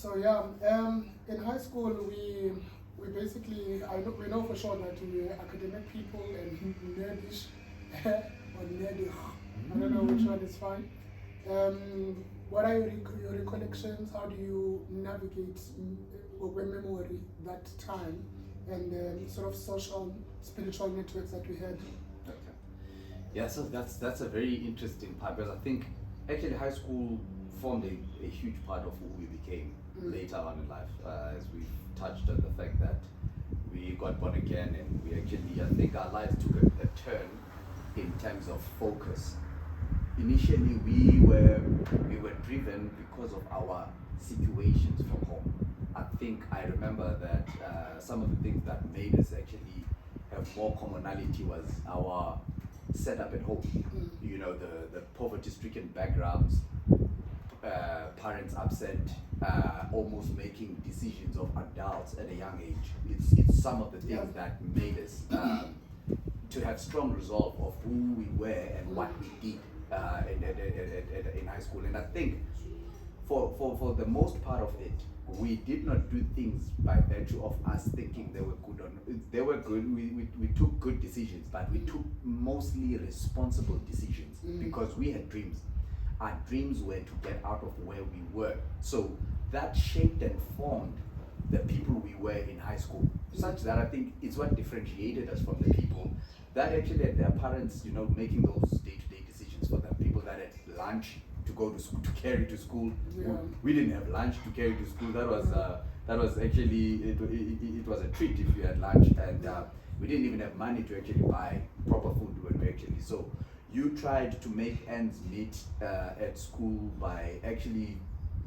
So yeah, in high school we basically we know for sure that we were academic people and nerdish or nerdy. I don't know which one is fine. What are your recollections? How do you navigate or memory that time and sort of social, spiritual networks that we had? Okay. Yeah, so that's a very interesting part, because I think actually high school formed a huge part of who we became later on in life, as we've touched on the fact that we got born again, and we actually, I think our lives took a turn in terms of focus. Initially we were driven because of our situations from home. I think I remember that some of the things that made us actually have more commonality was our setup at home. You know, the poverty-stricken backgrounds, parents upset, almost making decisions of adults at a young age. It's some of the things that made us to have strong resolve of who we were and what we did in high school. And I think for the most part of it, we did not do things by virtue of us thinking they were good or not. They were good. We took good decisions, but we took mostly responsible decisions because we had dreams. Our dreams were to get out of where we were. So that shaped and formed the people we were in high school, such that I think it's what differentiated us from the people that actually had their parents, you know, making those day-to-day decisions for them. People that had lunch to go to school, to carry to school. We didn't have lunch to carry to school. That was actually, it was a treat if you had lunch, and we didn't even have money to actually buy proper food when we actually, so you tried to make ends meet at school by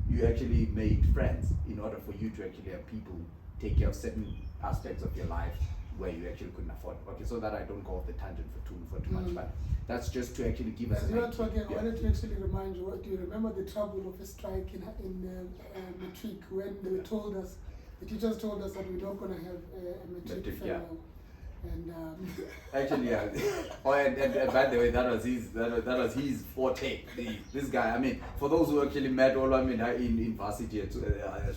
you actually made friends in order for you to actually have people take care of certain aspects of your life where you actually couldn't afford. Okay, so that I don't go off the tangent for too much, but that's just to actually give us. As you were talking, I wanted to actually remind you. Do you remember the trouble of a strike in matric when they told us, the teachers told us that we're not going to have a matric farewell? And actually, yeah. Oh, and by the way, that was his forte. This guy. I mean, for those who actually met Olwam in varsity as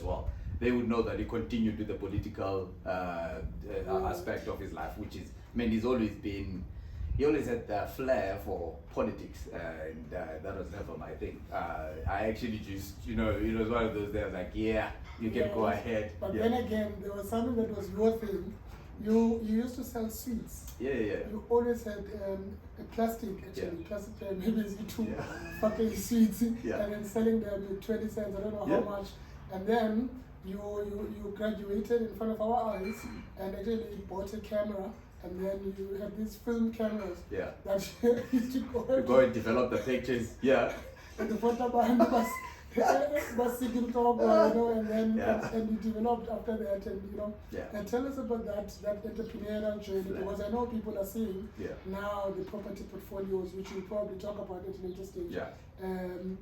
well, they would know that he continued with the political aspect of his life, which is, I mean, he always had the flair for politics, and that was never my thing. I actually just, you know, it was one of those days like, yeah, you can go ahead. But then again, there was something that was your thing. You used to sell sweets. Yeah. You always had a plastic, plastic tray, maybe it's two fucking sweets, and then selling them at 20 cents, I don't know how much. And then you graduated in front of our eyes and actually bought a camera, and then you have these film cameras that you used to go and develop the pictures. And the photo behind us. You know, and then and you developed after that, and you know, and tell us about that entrepreneurial journey, because I know people are seeing now the property portfolios, which we'll probably talk about at a later stage.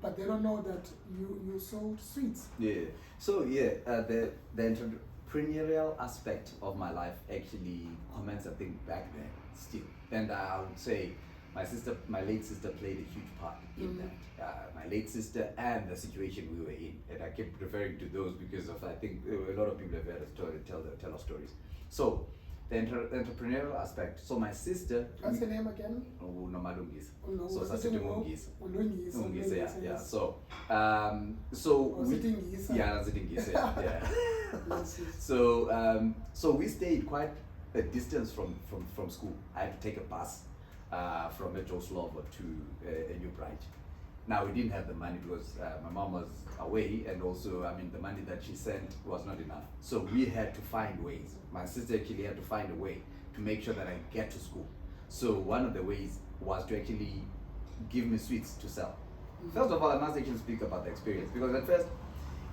But they don't know that you sold sweets. So the entrepreneurial aspect of my life actually commenced, I think, back then still, and I would say my late sister played a huge part in that. My late sister and the situation we were in, and I keep referring to those because of, I think a lot of people have heard a story, tell our stories. So the entrepreneurial aspect. So my sister. What's her name again? Nomalungisa. So Sasitungisa. Yeah. So So we stayed quite a distance from school. I had to take a bus from Metro Slovo to a New Bright. Now we didn't have the money because my mom was away, and also, I mean, the money that she sent was not enough. So we had to find ways. My sister actually had to find a way to make sure that I get to school. So one of the ways was to actually give me sweets to sell. First of all, I must actually speak about the experience, because at first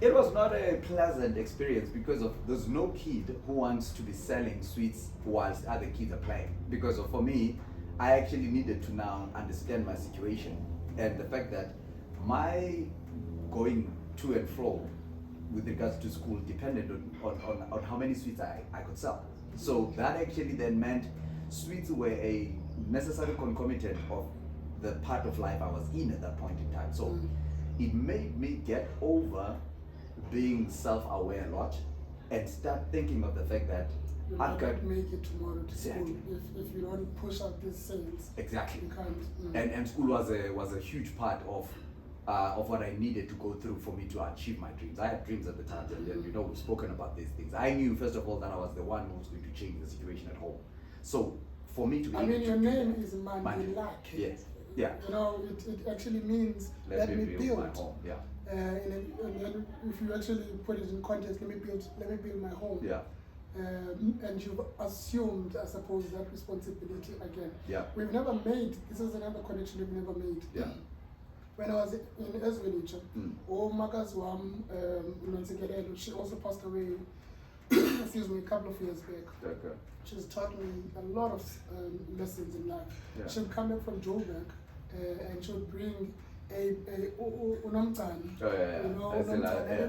it was not a pleasant experience, because there's no kid who wants to be selling sweets whilst other kids are playing. Because for me, I actually needed to now understand my situation, and the fact that my going to and fro with regards to school depended on how many sweets I could sell. So that actually then meant sweets were a necessary concomitant of the part of life I was in at that point in time. So it made me get over being self-aware a lot and start thinking of the fact that You I've got can't make it tomorrow to Exactly. school if you don't push up these sales. exactly. You can't. And school was a huge part of what I needed to go through for me to achieve my dreams. I had dreams at the time, and you know, we've spoken about these things. I knew first of all that I was the one who was going to change the situation at home. So for me to be I able mean, to your do name that- is Mandilakhe. Yes. Yeah. You know, it actually means Let let me me build my build. home. Yeah. And then if you actually put it in context, let me build my home. Yeah. And you've assumed, I suppose, that responsibility again. Yeah. We've never made, this is another connection we've never made. Yeah. When I was in Esvelicha, Makazi Nontenja Olwam Mnqwazi, she also passed away, excuse me, a couple of years back. Okay. She's taught me a lot of lessons in life. Yeah. She'd come back from Joburg and she would bring a unomcani. Oh yeah. You know, I see that, yeah.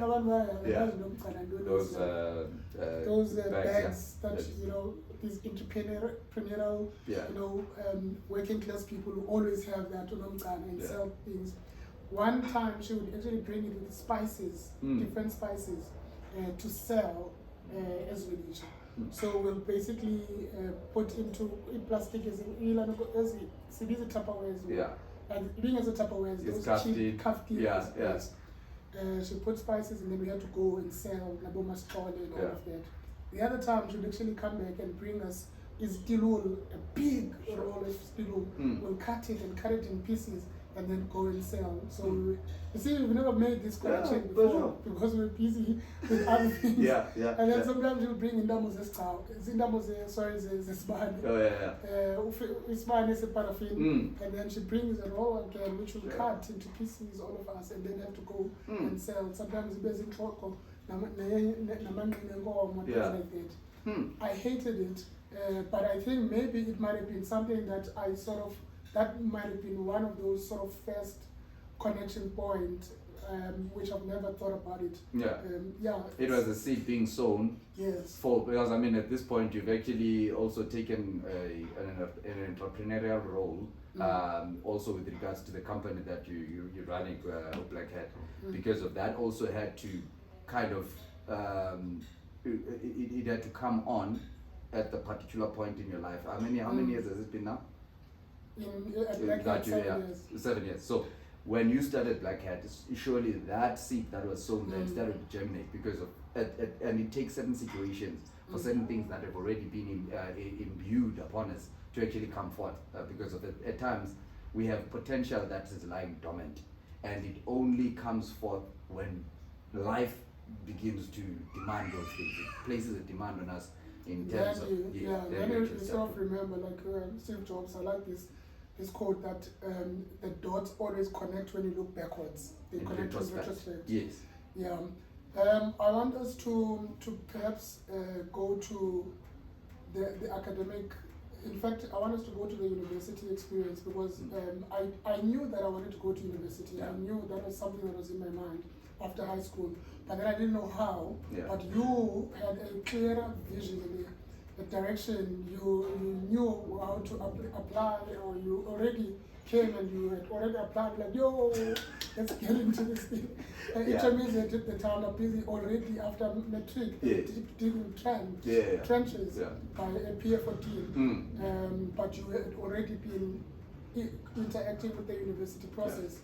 Those bags, bags yeah. that, Yes. you know, these entrepreneurial, Yeah. you know, working class people who always have that unomcani and Yeah. sell things. One time she would actually bring it with spices, different spices, to sell as well. So we'll basically put into plastic as these Tupperwares. Yeah. And being as a Tupperwares, It's those cheap crafted. kafti. Yeah, yeah. She put spices and then we had to go and sell Nabo Mastole and all Yeah. of that. The other time she'd actually come back and bring us stilul, a big roll of stilul. We'll cut it in pieces and then go and sell. So you see, we've never made this connection for before sure. because we're busy with other things. Yeah, yeah. And then yeah. sometimes you'll bring indamo zesibane. Oh yeah. Isibane separaffin, Mm. and then she brings a roll again, which will cut into pieces, all of us, and then have to go and sell. Sometimes it is in troco, Yeah. like that. I hated it, but I think maybe it might have been something that that might have been one of those sort of first connection points, which I've never thought about it. Yeah. Yeah. It was a seed being sown. Yes. Because I mean, at this point, you've actually also taken an entrepreneurial role, also with regards to the company that you're running, Black Hat. Because of that, also had to kind of it had to come on at the particular point in your life. How many years has it been now? At Black Hat, 7 years. 7 years. So when you started Black Hat, surely that seed that was sown then started to germinate because of and it takes certain situations for certain things that have already been imbued upon us to actually come forth because of it. At times we have potential that is lying dormant, and it only comes forth when life begins to demand those things. It places a demand on us in terms of then you actually sort of remember, like Steve Jobs. I like this quote that the dots always connect when you look backwards. They in connect in retrospect. Yes. Yeah. I want us to perhaps go to the academic. In fact, I want us to go to the university experience because I knew that I wanted to go to university. Yeah. I knew that was something that was in my mind after high school, but then I didn't know how. Yeah. But you had a clearer vision, a direction. You knew how to apply, or you already came and you had already applied. Like, yo, let's get into this thing. Intermediate at the time are busy already after matric, Yeah. digging trenches by a peer 14. But you had already been interacting with the university process.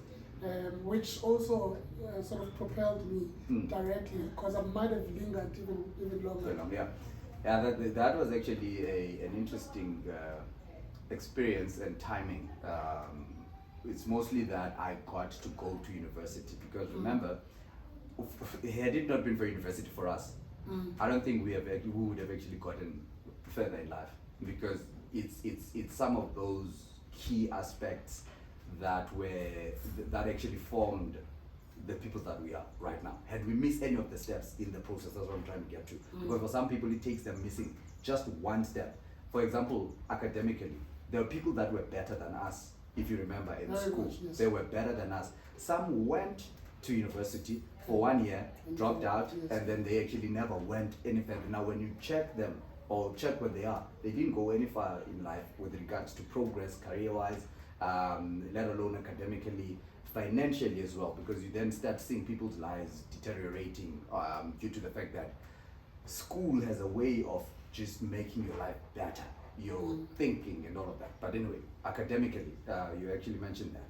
Which also sort of propelled me directly, because I might have lingered even longer. That was actually an interesting experience and timing. It's mostly that I got to go to university because remember, had it not been for university for us, I don't think we would have actually gotten further in life, because it's some of those key aspects that actually formed the people that we are right now. Had we missed any of the steps in the process, that's what I'm trying to get to. Because for some people, it takes them missing just one step. For example, academically, there were people that were better than us, if you remember, in school. Yes. They were better than us. Some went to university for 1 year, dropped out, and then they actually never went any further. Now, when you check them or check where they are, they didn't go any far in life with regards to progress career-wise, let alone academically, financially as well, because you then start seeing people's lives deteriorating due to the fact that school has a way of just making your life better, your thinking and all of that. But anyway, academically, you actually mentioned that.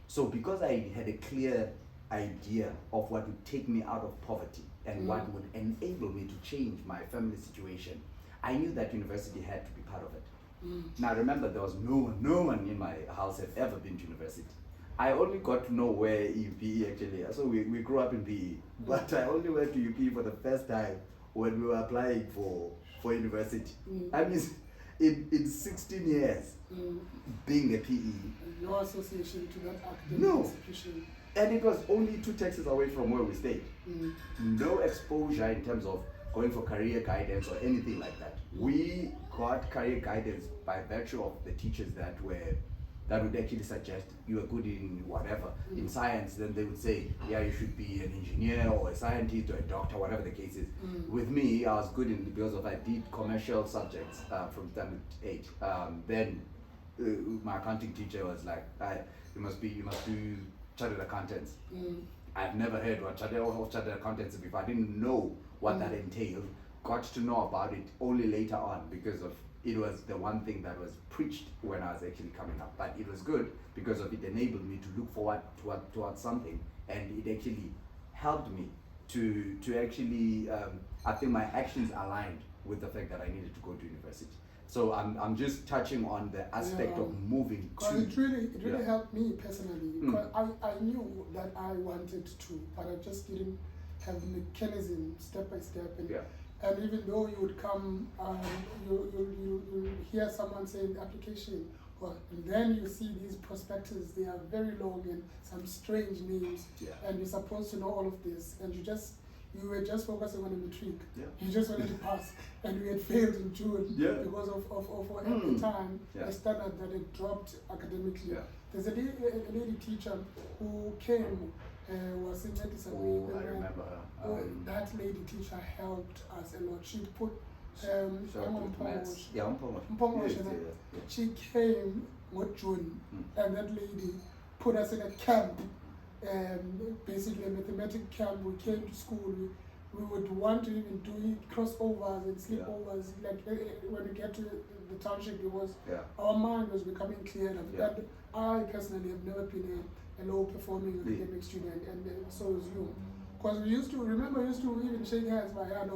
So because I had a clear idea of what would take me out of poverty and what would enable me to change my family situation, I knew that university had to be part of it. Now remember, there was no one in my house had ever been to university. I only got to know where UPE actually is. So we grew up in PE, but I only went to UPE for the first time when we were applying for university. I mean, in 16 years being a PE. No association to that academic institution. And it was only 2 taxis away from where we stayed. No exposure in terms of going for career guidance or anything like that. We got career guidance by virtue of the teachers that would actually suggest you are good in whatever. In science, then they would say, yeah, you should be an engineer or a scientist or a doctor, whatever the case is. With me, I was good in because of I did commercial subjects from standard 8. Then my accounting teacher was like, you must do chartered accountants. I've never heard what chartered accountants before. I didn't know what that entailed. Got to know about it only later on because of it was the one thing that was preached when I was actually coming up. But it was good because of it enabled me to look forward towards something, and it actually helped me to actually I think my actions aligned with the fact that I needed to go to university. So I'm just touching on the aspect of moving to. It really helped me personally because I knew that I wanted to, but I just didn't have mechanism step by step. And even though you would come, you hear someone say the application, and then you see these prospectus, they are very long and some strange names, and you're supposed to know all of this, and you were just focusing on the matric. You just wanted to pass, and we had failed in June because of at the time the standard that had dropped academically. There's a lady teacher who came. Was in medicine. I remember her. That lady teacher helped us a lot. She put she came with June, and that lady put us in a camp, basically a mathematics camp. We came to school. We would want to even do crossovers and sleepovers. Like when we get to the township, it was our mind was becoming clearer. And I personally have never been a low-performing academic student, and so is you. Because we used to even shake hands by and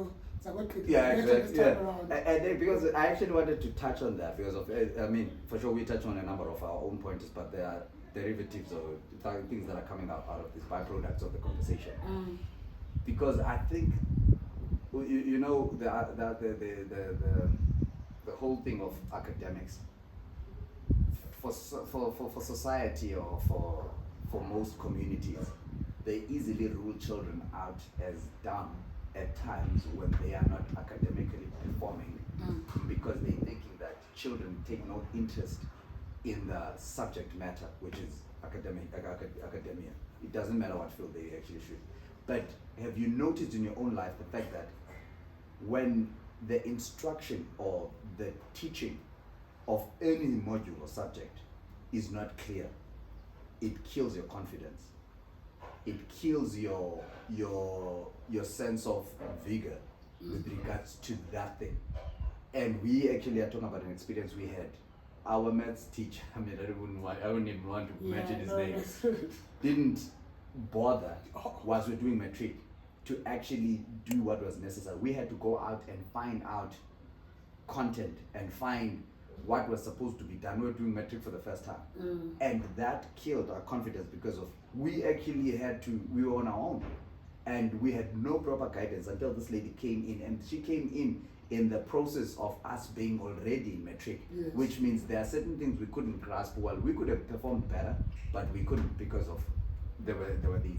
because I actually wanted to touch on that because of I mean, for sure we touch on a number of our own pointers, but there are derivatives or things that are coming out of these byproducts of the conversation. Because I think you know the whole thing of academics for society or for most communities, they easily rule children out as dumb at times when they are not academically performing, because they're thinking that children take no interest in the subject matter, which is academia. It doesn't matter what field they actually should. But have you noticed in your own life the fact that when the instruction or the teaching of any module or subject is not clear, it kills your confidence. It kills your sense of vigor with regards to that thing. And we actually are talking about an experience we had. Our maths teacher, I mean, I wouldn't even want to mention his name, didn't bother whilst we're doing matric to actually do what was necessary. We had to go out and find out content and find what was supposed to be done. We were doing matric for the first time. And that killed our confidence because of we were on our own. And we had no proper guidance until this lady came in. And she came in the process of us being already in matric, which means there are certain things we couldn't grasp well. We could have performed better, but we couldn't because of there were these.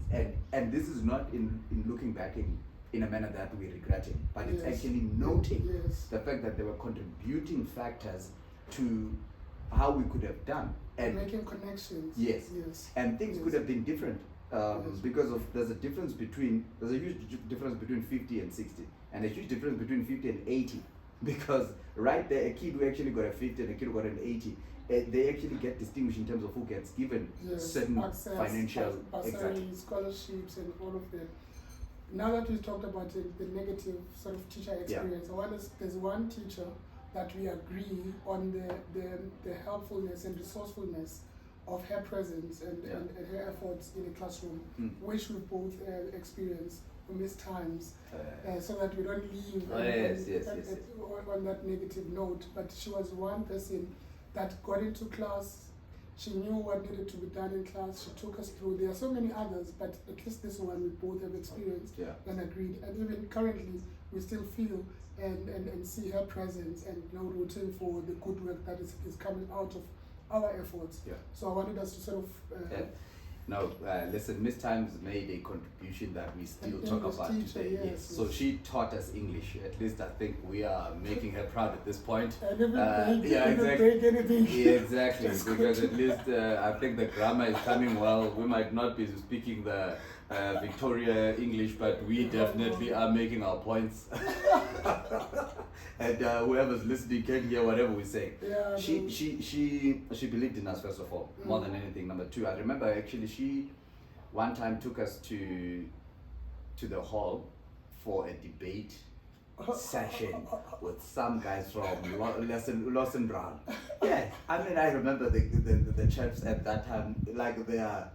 And this is not in looking back in a manner that we're regretting, but it's actually noting the fact that there were contributing factors to how we could have done. And making connections. Yes. And things could have been different because of there's a huge difference between 50 and 60, and a huge difference between 50 and 80. because right there, a kid who actually got a 50 and a kid who got an 80, they actually get distinguished in terms of who gets given certain access, financial bursary, scholarships, and all of that. Now that we've talked about the negative sort of teacher experience, there's one teacher that we agree on the helpfulness and resourcefulness of her presence and her efforts in the classroom, which we both experienced missed times, so that we don't leave on that negative note. But she was one person that got into class. She knew what needed to be done in class. She took us through. There are so many others, but at least this one we both have experienced and agreed. And even currently, we still feel and see her presence and rooting for the good work that is coming out of our efforts. So I wanted us to sort of... listen, Miss Times made a contribution that we still talk about today. Yes. So she taught us English. At least I think we are making her proud at this point. I never break anything. Yeah, exactly. Because at least I think the grammar is coming well. We might not be speaking the Victoria English, but we definitely are making our points. And whoever's listening can hear whatever we say. She believed in us, first of all, more than anything. Number two, I remember actually she one time took us to the hall for a debate session with some guys from Lawson Brown. Yeah, I mean, I remember the chaps at that time, like they are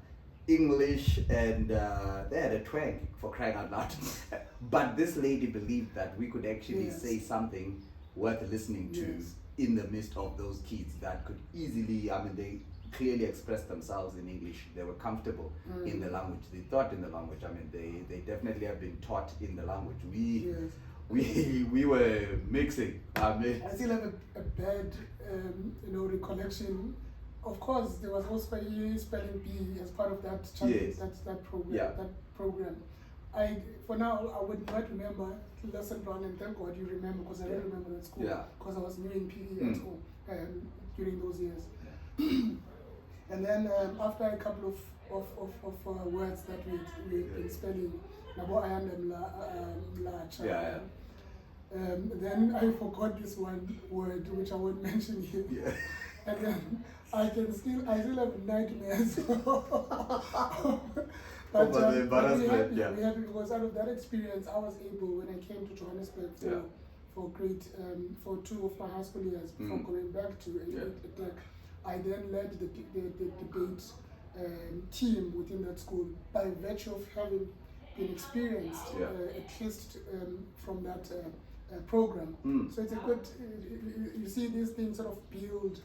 English and they had a twang, for crying out loud. But this lady believed that we could actually say something worth listening to in the midst of those kids that could easily, I mean, they clearly expressed themselves in English. They were comfortable in the language. They thought in the language. I mean, they definitely have been taught in the language. We were mixing. I mean, I still have a bad, recollection. Of course, there was also spelling bee as part of that that program. For now, I would not remember lesson plan, and thank God you remember, because I don't remember that school, because I was new in PE at home during those years. And then after a couple of words that we've been spelling, then I forgot this one word which I won't mention here. And then I still have nightmares. But we're happy because out of that experience, I was able, when I came to Johannesburg for two of my high school years before going back to ETEC, I then led the debate team within that school by virtue of having been experienced, at least from that program. So it's a good, you see these things sort of build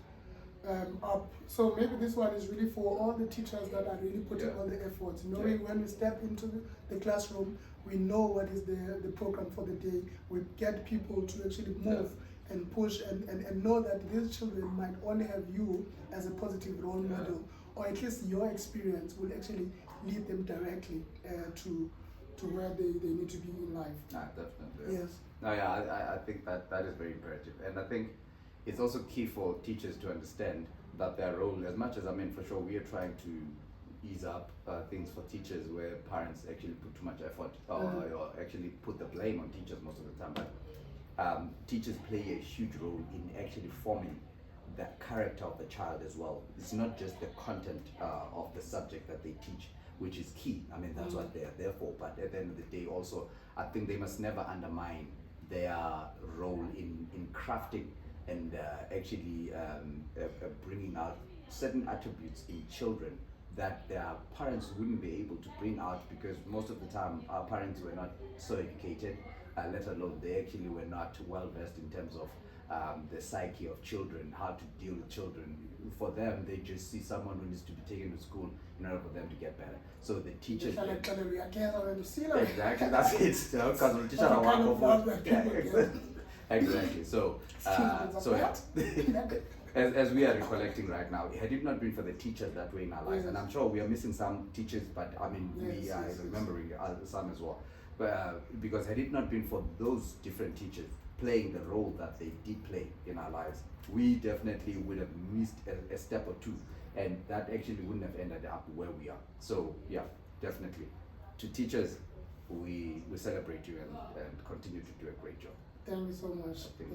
up. So maybe this one is really for all the teachers that are really putting all the efforts, knowing when we step into the classroom, we know what is the program for the day. We get people to actually move and push and know that these children might only have you as a positive role model, or at least your experience will actually lead them directly to where they need to be in life. Definitely. Yes. I think that is very imperative, and I think it's also key for teachers to understand that their role, as much as, I mean, for sure, we are trying to ease up things for teachers where parents actually put too much effort or actually put the blame on teachers most of the time. But teachers play a huge role in actually forming the character of the child as well. It's not just the content of the subject that they teach, which is key. I mean, that's what they're there for. But at the end of the day, also, I think they must never undermine their role in crafting and actually bringing out certain attributes in children that their parents wouldn't be able to bring out, because most of the time our parents were not so educated, let alone they actually were not well versed in terms of the psyche of children, how to deal with children. For them, they just see someone who needs to be taken to school in order for them to get better. So the teachers... Exactly, that's it. Because the teacher exactly. So as we are recollecting right now, had it not been for the teachers that were in our lives, and I'm sure we are missing some teachers, but I mean, we are remembering some as well. But because had it not been for those different teachers playing the role that they did play in our lives, we definitely would have missed a step or two, and that actually wouldn't have ended up where we are. So yeah, definitely. To teachers, we celebrate you and continue to do a great job. Thank you so much.